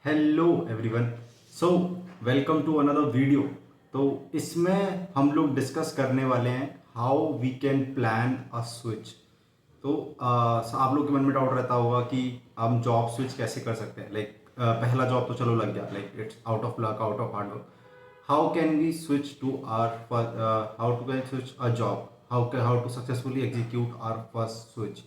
Hello everyone. So welcome to another video. तो इसमें हम लोग डिस्कस करने वाले हैं how we can plan a switch. तो आप लोग के मन में डाउट रहता होगा कि हम जॉब स्विच कैसे कर सकते हैं। पहला जॉब तो चलो लग गया, it's out of luck, out of hard work. How can we switch to or how to can switch a job, how to successfully execute our first switch.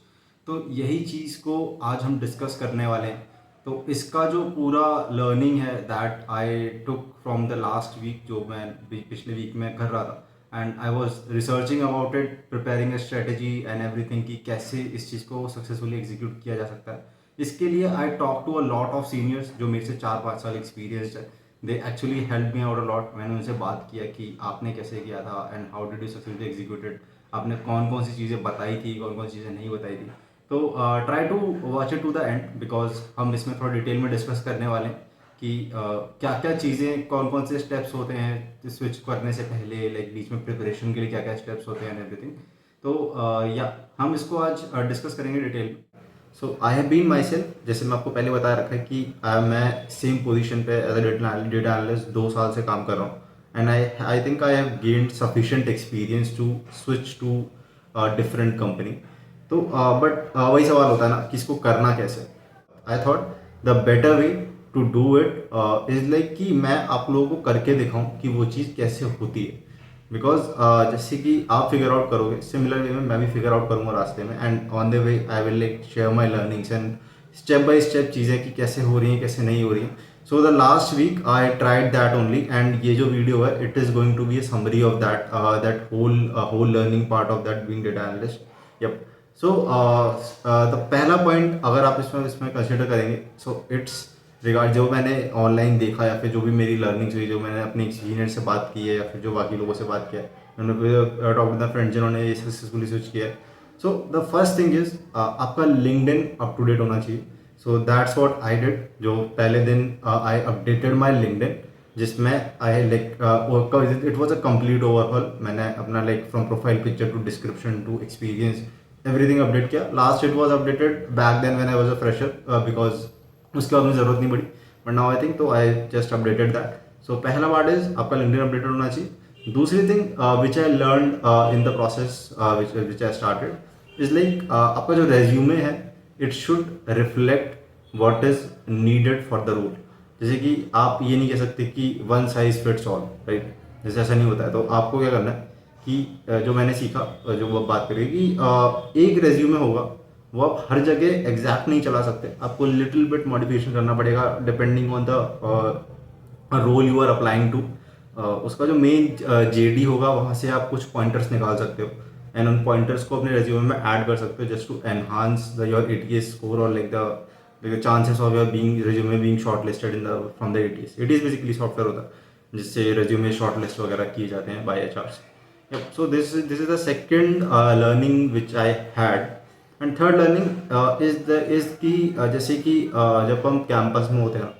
तो यही चीज़ को आज हम डिस्कस करने वाले हैं। तो इसका जो पूरा लर्निंग है that I took from the last week, जो मैं पिछले वीक में कर रहा था, and I was researching about it, preparing a strategy and everything कि कैसे इस चीज़ को सक्सेसफुली एग्जीक्यूट किया जा सकता है। इसके लिए I talk to a lot of seniors जो मेरे से 4-5 साल एक्सपीरियंस्ड है। They actually help me out a lot. मैंने उनसे बात किया कि आपने कैसे किया था and how did you successfully executed, आपने कौन कौन सी चीज़ें बताई थी, कौन कौन सी चीज़ें नहीं बताई थी। तो try to watch it to the end because हम इसमें थोड़ा डिटेल में डिस्कस करने वाले हैं कि क्या क्या चीज़ें, कौन कौन से स्टेप्स होते हैं स्विच करने से पहले, बीच में प्रिपरेशन के लिए क्या क्या स्टेप्स होते हैं एंड एवरीथिंग। तो या हम इसको आज डिस्कस करेंगे डिटेल में। So I have been myself, जैसे मैं आपको पहले बता रखा है कि मैं सेम पोजीशन पे एज अ डेटा एनालिस्ट 2 साल से काम कर रहा हूँ। And I think I have gained sufficient experience to switch to different company. तो बट वही सवाल होता है ना कि इसको करना कैसे। I thought the better way to do it is like कि मैं आप लोगों को करके दिखाऊं कि वो चीज़ कैसे होती है। बिकॉज जैसे कि आप फिगर आउट करोगे, सिमिलर वे में मैं भी फिगर आउट करूंगा रास्ते में, and on the way I will share my learnings and step by step चीज़ें कि कैसे हो रही हैं कैसे नहीं हो रही हैं। So the last week I tried that only, and ये जो वीडियो है it is going to be a summary of that that whole learning part of that being data analyst. Yup. So the पहला point अगर आप इसमें consider करेंगे, so it's regard जो मैंने ऑनलाइन देखा या फिर जो भी मेरी लर्निंग्स हुई, जो मैंने अपने सीनियर से बात की है या फिर जो बाकी लोगों से बात किया है, मैंने टॉक विद द फ्रेंड जिन्होंने ये सक्सेसफुली स्विच किया है। So the first thing is आपका लिंक्डइन अप टू डेट होना चाहिए। So that's what I did. जो पहले दिन आई अपडेटेड माई लिंक्डइन, जिसमें I it was a complete overall. मैंने अपना from profile picture to description to experience everything update किया। Last it was updated back then when I was a fresher, because उसके बाद मुझे ज़रूरत नहीं पड़ी। बट नाउ आई थिंक तो I just updated that. So पहला पार्ट इज आपका लिंक्डइन अपडेटेड होना चाहिए। दूसरी thing which I learn in the process which I started is आपका जो रेज्यूमे है it should reflect what is needed for the role. जैसे कि आप ये नहीं कह सकते कि one size fits all, right. जैसे ऐसा नहीं होता है। तो आपको क्या करना है कि जो मैंने सीखा, जो वो बात करें कि एक रेज्यूमे होगा, वो आप हर जगह एग्जैक्ट नहीं चला सकते। आपको लिटिल बिट मॉडिफिकेशन करना पड़ेगा depending on the role you are applying to. उसका जो मेन जेडी होगा वहाँ से आप कुछ पॉइंटर्स निकाल सकते हो, एंड उन पॉइंटर्स को अपने रेज्यूमे में ऐड कर सकते हो just to enhance your ATS score, और the chances of your being resume being shortlisted in the from the ATS. ATS basically software होता है जिससे रेज्यूमे शॉर्ट लिस्ट वगैरह किए जाते हैं by HR. So this is the second learning which I had, and third learning is कि जैसे कि जब हम कैंपस में होते हैं ना,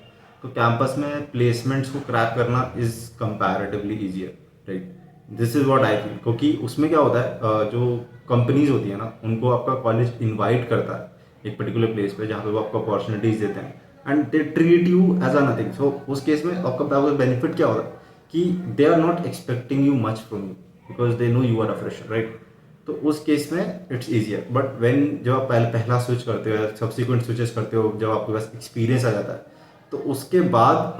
तो कैंपस में प्लेसमेंट्स को क्रैक करना is comparatively easier, right. This is what I feel, क्योंकि उसमें क्या होता है, जो कंपनीज होती है ना उनको आपका कॉलेज इनवाइट करता है एक पर्टिकुलर प्लेस पे जहाँ पे वो आपको अपॉर्चुनिटीज देते हैं, and they treat you as a nothing. So उस केस में आपका बेनिफिट क्या होता है कि they are not expecting you much from you because they know you are a fresher, right. तो उस केस में इट्स ईजियर। बट व्हेन जब आप पहला स्विच करते हो या सब्सिक्वेंट स्विचेस करते हो, जब आपके पास एक्सपीरियंस आ जाता है, तो उसके बाद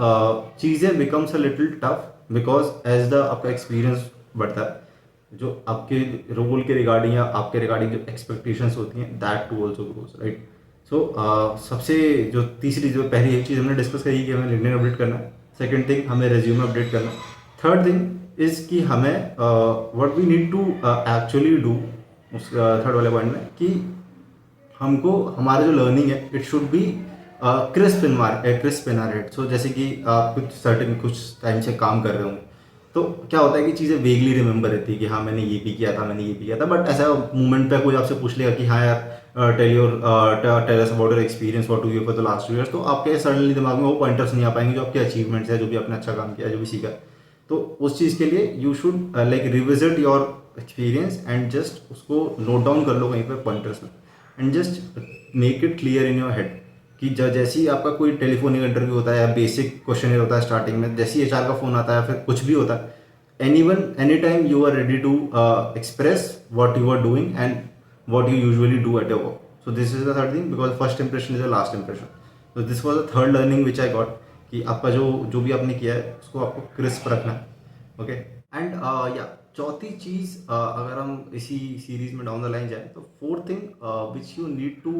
चीज़ें becomes a little tough, because as the आपका एक्सपीरियंस बढ़ता है, जो आपके रोल के रिगार्डिंग या आपके रिगार्डिंग जो एक्सपेक्टेशंस होती हैं that too also grows, right. So सबसे जो तीसरी जो पहली एक चीज़ हमने डिस्कस करी कि हमें लिंक्डइन अपडेट करना है, सेकेंड थिंग हमें रेज्यूमे अपडेट करना है, थर्ड थिंग इज कि हमें what we need to actually do उस थर्ड वाले पॉइंट में कि हमको हमारा जो लर्निंग है it should be crisp in our head. So जैसे कि आप कुछ टाइम से काम कर रहे होंगे, तो क्या होता है कि चीज़ें वेगली रिमेंबर रहती है कि हाँ मैंने ये भी किया था, मैंने ये भी किया था। बट ऐसा मोमेंट पे कोई आपसे पूछ लेगा कि हाँ यार tell us about your experience what do you for the last 2 years, तो आपके सडनली दिमाग में वो पॉइंटर्स नहीं आ पाएंगे जो आपके अचीवमेंट्स है, जो भी आपने अच्छा काम किया, जो भी सीखा। तो उस चीज़ के लिए you should revisit your experience and just उसको नोट डाउन कर लो कहीं पर पॉइंटर्स में, and just make it clear in your head कि जैसे ही आपका कोई टेलीफोनिक इंटरव्यू होता है या बेसिक क्वेश्चन होता है स्टार्टिंग में, जैसे ही एचआर का फ़ोन आता है या फिर कुछ भी होता है, any one any time you are ready to express what you are doing and what you usually do at your work. So this is the third thing, because first impression is the last impression. तो this was the third learning which I got, कि आपका जो जो भी आपने किया है उसको आपको क्रिस्प रखना है. ओके. एंड या चौथी चीज़, अगर हम इसी सीरीज में डाउन द लाइन जाए, तो fourth thing which you need to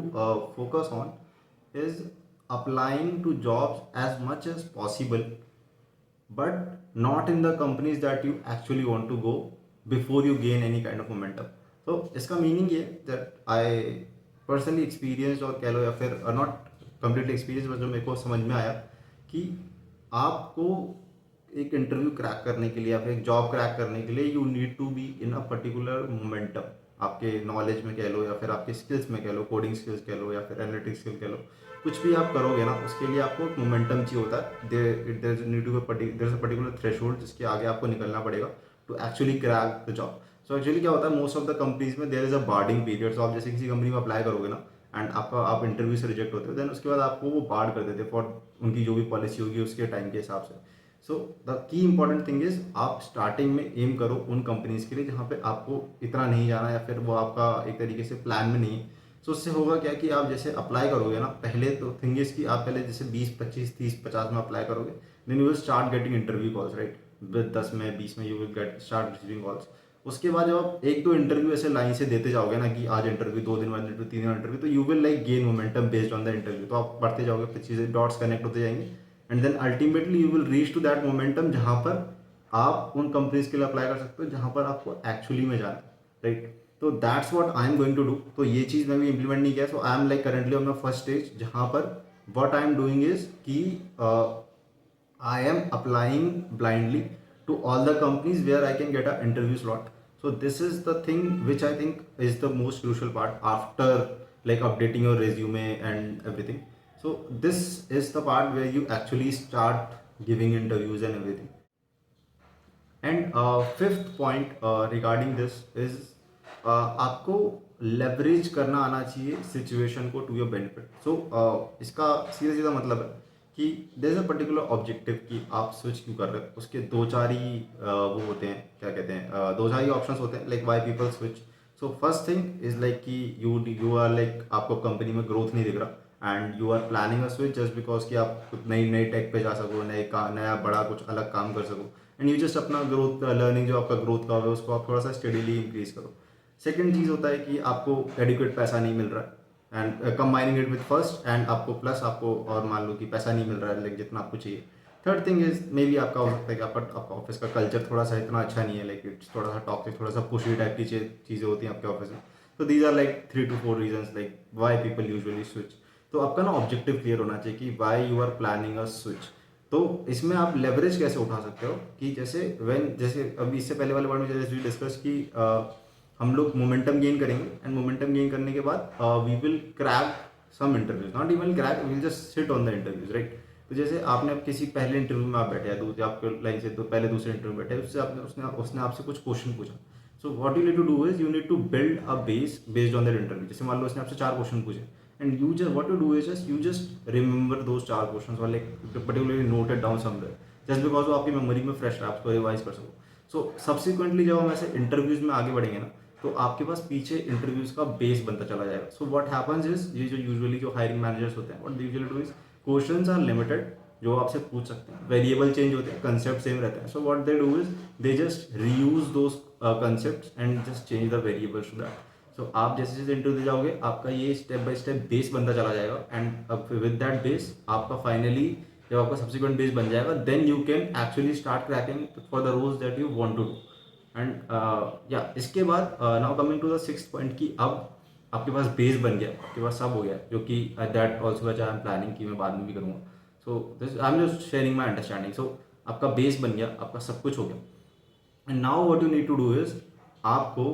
focus on is applying to jobs as much as possible, but not in the companies that you actually want to go before you gain any kind of momentum. So इसका meaning ये that I personally experienced, और कह लो या फिर not completely experienced, बस जो मेरे को समझ में आया कि आपको एक इंटरव्यू क्रैक करने के लिए या फिर एक जॉब क्रैक करने के लिए you need to be in a particular momentum. आपके नॉलेज में कह लो या फिर आपके स्किल्स में कह लो, कोडिंग स्किल्स कह लो या फिर एनालिटिक्स स्किल कह लो, कुछ भी आप करोगे ना उसके लिए आपको एक मोमेंटम चाहिए होता है. There need to be there is a particular threshold जिसके आगे आपको निकलना पड़ेगा to actually crack the job. So actually क्या होता है, मोस्ट ऑफ द कंपनीज में there is a boarding period. सो आप जैसे किसी कंपनी में अप्लाई करोगे ना एंड आप इंटरव्यू से रिजेक्ट होते हो, देन उसके बाद आपको वो बार्ड कर देते फॉर उनकी जो भी पॉलिसी होगी उसके टाइम के हिसाब से. So the key important thing is आप स्टार्टिंग में एम करो उन कंपनीज के लिए जहाँ पे आपको इतना नहीं जाना या फिर वो आपका एक तरीके से प्लान में नहीं है. सो उससे होगा क्या कि आप जैसे अप्लाई करोगे ना, पहले तो थिंग इज कि आप पहले जैसे 20 25 30 50 में अप्लाई करोगे, then you will start getting interview calls, right. 10 में 20 में you will get start receiving calls. उसके बाद जब आप एक दो इंटरव्यू ऐसे लाइन से देते जाओगे ना कि आज इंटरव्यू, 2 दिन बाद इंटरव्यू, 3 दिन इंटरव्यू, तो you will like gain momentum based on the interview. तो आप बढ़ते जाओगे, फिर चीज़ें डॉट्स कनेक्ट होते जाएंगे and then ultimately you will reach to that momentum जहाँ पर आप उन कंपनीज के लिए अप्लाई कर सकते हो जहाँ पर आपको एक्चुअली में जाना है, राइट. तो that's what I am going to do. तो ये चीज़ मैं भी इंप्लीमेंट नहीं किया. So I am like currently on the first stage जहाँ पर what I am doing is कि I am applying blindly to all the companies where I can get an interview slot. So this is the thing which I think is the most crucial part after like updating your resume and everything. So this is the part where you actually start giving interviews and everything. And fifth point regarding this is आपको leverage करना आना चाहिए situation को to your benefit. सो इसका सीधा सीधा मतलब है कि there is a particular objective कि आप स्विच क्यों कर रहे हो. उसके दो चार ही वो होते हैं, क्या कहते हैं, दो चार ही ऑप्शंस होते हैं like why people switch. So first thing is like कि यू आर लाइक आपको कंपनी में ग्रोथ नहीं दिख रहा and you are planning a switch just because कि आप नई नई टेक पे जा सको, नया बड़ा कुछ अलग काम कर सको एंड यू जस्ट अपना ग्रोथ लर्निंग जो आपका ग्रोथ का होगा उसको आप थोड़ा सा स्टडीली इंक्रीज करो. सेकेंड चीज़ होता है कि आपको एडिक्वेट पैसा नहीं मिल रहा है and combining it with first and आपको प्लस आपको और मान लो कि पैसा नहीं मिल रहा है लाइक जितना आपको चाहिए. Third thing is may be आपका हो सकता है कि आपका ऑफिस का कल्चर थोड़ा सा इतना अच्छा नहीं है, लाइक इट्स थोड़ा सा टॉक्सिक, थोड़ा सा पुशी टाइप की चीज़ें होती हैं आपके ऑफिस में. तो these are like 3 to 4 reasons like why people usually switch. तो आपका ना ऑब्जेक्टिव क्लियर होना चाहिए कि why you are planning a switch. तो इसमें आप लेवरेज कैसे उठा सकते हो कि जैसे अभी इससे पहले वाले पार्ट में जैसे डिस्कस की हम लोग मोमेंटम गेन करेंगे एंड मोमेंटम गेन करने के बाद we will crack some interviews, not even crack, will just sit on the interviews, right. तो जैसे आपने अब किसी पहले इंटरव्यू में आप बैठे हैं, दूसरे आपके लाइन से तो पहले दूसरे इंटरव्यू में बैठे, उससे आपने उसने आपसे कुछ क्वेश्चन पूछा. So what you need to do is you need to build a base based on that interview. जैसे मान लो उसने आपसे 4 क्वेश्चन पूछे and you just what you do is just you just remember those 4 questions और like particularly note it down somewhere just because वो आपकी memory में फ्रेश है, आप उसको रिवाइज कर सको. सो सब्सिक्वेंटली जब हम ऐसे इंटरव्यूज में आगे बढ़ेंगे ना तो आपके पास पीछे इंटरव्यूज का बेस बनता चला जाएगा. सो व्हाट हैपेंस इज ये जो यूजुअली जो हायरिंग मैनेजर्स होते हैं what they usually do is questions are limited जो आपसे पूछ सकते हैं, वेरिएबल चेंज होते हैं, कंसेप्ट सेम रहते हैं. So what they do is they just reuse those concepts and just change the variables to that. सो आप जैसे जैसे इंटरव्यू दे जाओगे आपका ये स्टेप बाय स्टेप बेस बनता चला जाएगा एंड अब विद दैट बेस आपका फाइनली जब आपका सब्सिक्वेंट बेस बन जाएगा then you can actually start cracking for the roles that you want to do. And या इसके बाद now coming to the sixth point कि अब आपके पास बेस बन गया, आपके पास सब हो गया, जो कि that also I am planning कि मैं बाद में भी करूँगा. So this I am just sharing my understanding. So आपका बेस बन गया, आपका सब कुछ हो गया and now what you need to do is आपको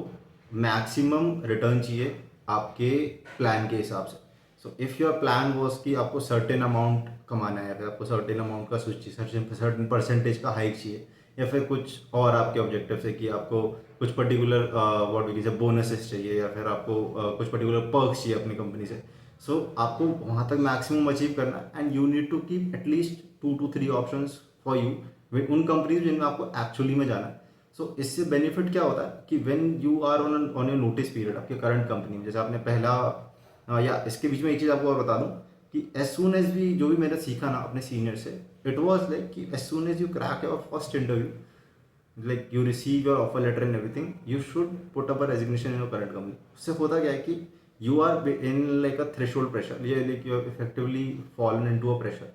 मैक्सिमम रिटर्न चाहिए आपके प्लान के हिसाब से. So if your plan was कि आपको सर्टेन अमाउंट कमाना है या फिर आपको सर्टेन अमाउंट का स्विच चाहिए, सर्टेन परसेंटेज का हाइक चाहिए या फिर कुछ और आपके ऑब्जेक्टिव है कि आपको कुछ पर्टिकुलर व्हाट वी से बोनसेस चाहिए या फिर आपको कुछ पर्टिकुलर पर्क्स चाहिए अपनी कंपनी से. सो आपको वहाँ तक मैक्सिमम अचीव करना है and you need to keep at least 2 to 3 options for you with उन कंपनीज जिनमें आपको एक्चुअली में जाना है। सो इससे बेनिफिट क्या होता है कि when you are on your notice period आपके करंट कंपनी में, जैसे आपने पहला या इसके बीच में एक चीज़ आपको और बता दूं कि एज सून एज भी जो भी मैंने सीखा ना अपने सीनियर से, इट वॉज लाइक कि as soon as you crack your first interview, like you receive your offer letter and everything, you should put up a resignation in your current company. उससे होता क्या है कि you are in like a threshold pressure, ये like you have effectively fallen into a pressure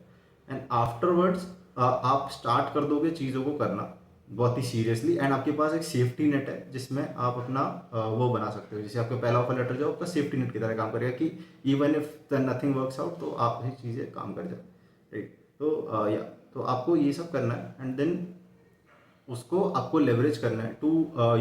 and afterwards आप start कर दोगे चीज़ों को करना बहुत ही सीरियसली एंड आपके पास एक सेफ्टी नेट है जिसमें आप अपना वो बना सकते हो। जैसे आपका पहला ऑफर लेटर जो आपका सेफ्टी नेट की तरह काम करेगा कि even if nothing works out तो आप ये चीज़ें काम कर जाए, राइट। तो या तो आपको ये सब करना है एंड देन उसको आपको लेवरेज करना है टू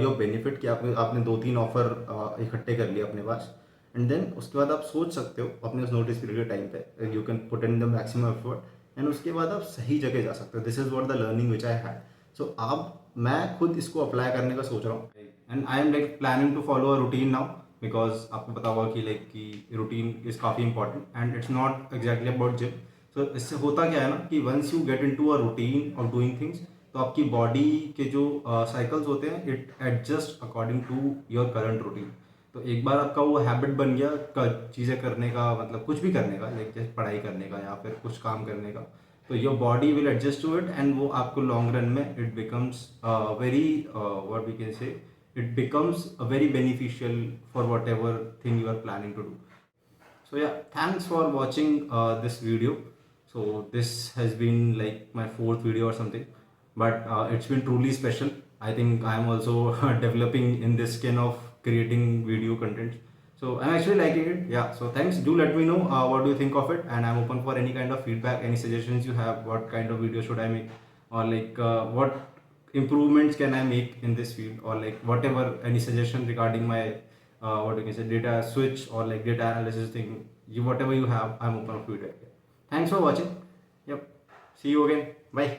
योर बेनिफिट कि आपने 2-3 ऑफर इकट्ठे कर लिए अपने पास एंड देन उसके बाद आप सोच सकते हो अपने उस नोटिस पीरियड के टाइम पे you can put in the maximum effort and उसके बाद आप सही जगह जा सकते हो। This is what the learning which I had. So अब मैं खुद इसको अप्लाई करने का सोच रहा हूँ and I am like planning to follow a routine now because आपको पता होगा कि लाइक कि रूटीन इज काफ़ी important and it's not exactly about gym. So इससे होता क्या है ना कि once you get into a routine of doing things तो आपकी बॉडी के जो साइकिल्स होते हैं it adjust according to your current routine. तो एक बार आपका वो हैबिट बन गया चीज़ें करने का, मतलब कुछ भी करने का, लाइक जैसे पढ़ाई करने का या फिर कुछ काम करने का, तो your body will adjust to it and वो आपको लॉन्ग रन में it becomes very what we can say it becomes very beneficial for whatever thing you are planning to do. So yeah, thanks for watching this video. So this has been like my 4th video or something, but it's been truly special. I think I am also developing in this skin of creating video content. So I'm actually liking it. Yeah. So thanks. Do let me know what do you think of it, and I'm open for any kind of feedback, any suggestions you have. What kind of video should I make, or like what improvements can I make in this field, or like whatever any suggestion regarding my what you can say data switch or like data analysis thing, you whatever you have, I'm open to it. Thanks for watching. Yep, see you again, bye.